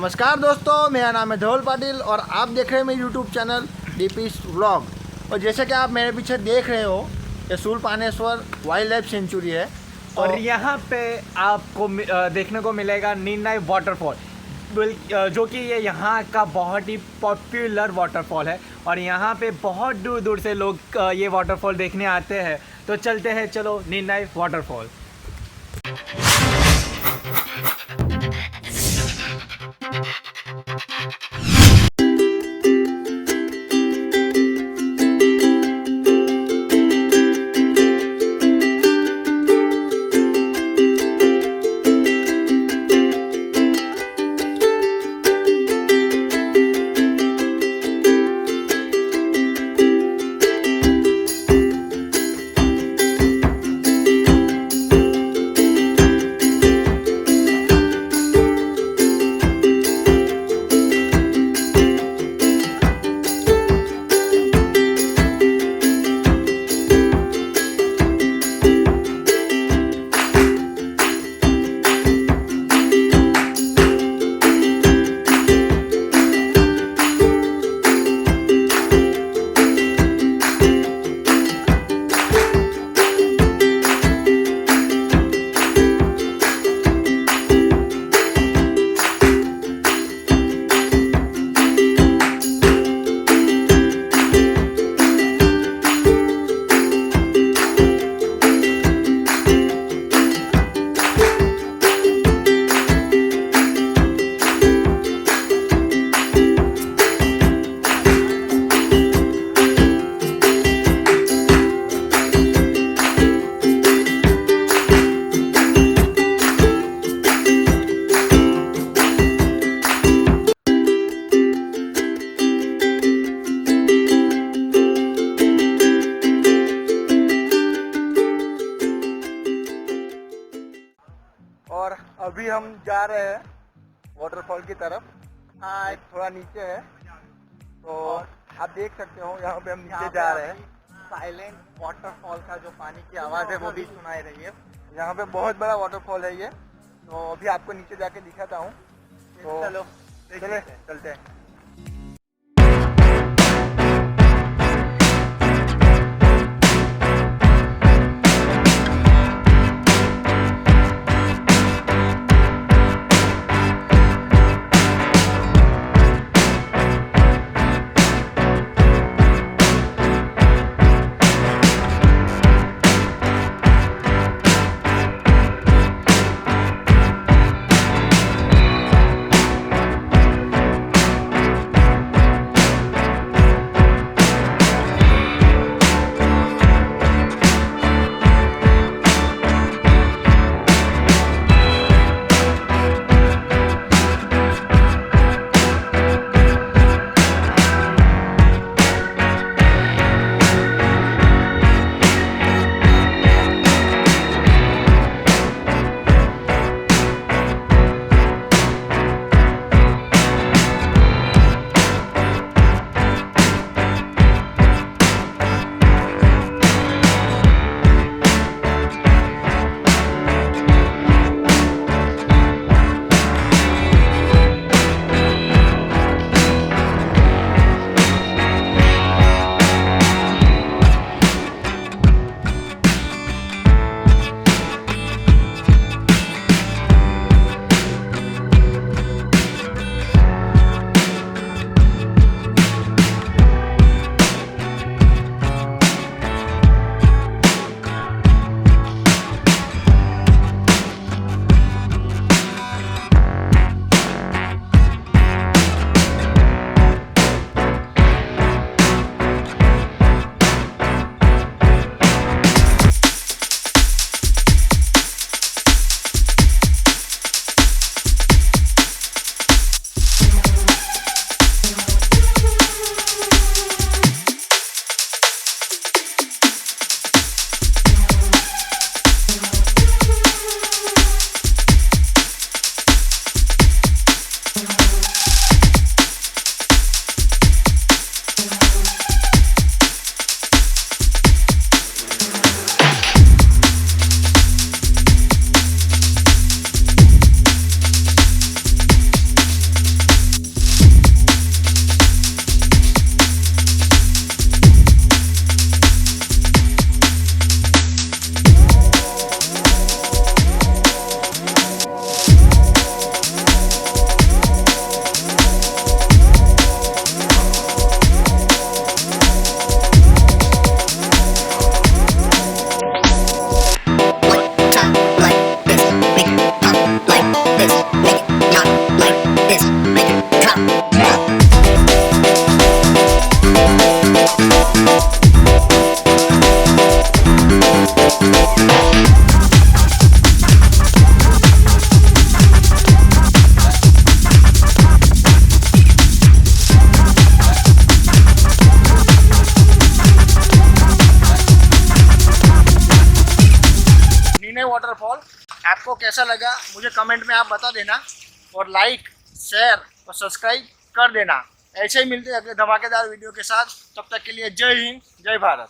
नमस्कार दोस्तों, मेरा नाम है धवल पाटिल और आप देख रहे हैं मेरे यूट्यूब चैनल डीपीस व्लॉग। और जैसे कि आप मेरे पीछे देख रहे हो, ये शूलपानेश्वर वाइल्ड लाइफ सेंचुरी है और यहाँ पे आपको देखने को मिलेगा निनाई वाटरफॉल, जो कि ये यहाँ का बहुत ही पॉपुलर वाटरफॉल है और यहाँ पे बहुत दूर दूर से लोग ये वाटरफॉल देखने आते हैं। तो चलते हैं, चलो निनाई वाटरफॉल। और अभी हम जा रहे हैं वाटरफॉल की तरफ। हाँ, थोड़ा नीचे है तो आप देख सकते हो, यहाँ पे हम नीचे जा रहे हैं। साइलेंट वाटरफॉल का जो पानी की आवाज़ है वो भी सुनाई रही है। यहाँ पे बहुत बड़ा वाटरफॉल है ये, तो अभी आपको नीचे जाके दिखाता हूँ। तो चलो चलते हैं। वाटरफॉल आपको कैसा लगा मुझे कमेंट में आप बता देना, और लाइक शेयर और सब्सक्राइब कर देना। ऐसे ही मिलते हैं अगले धमाकेदार वीडियो के साथ, तब तक के लिए जय हिंद जय भारत।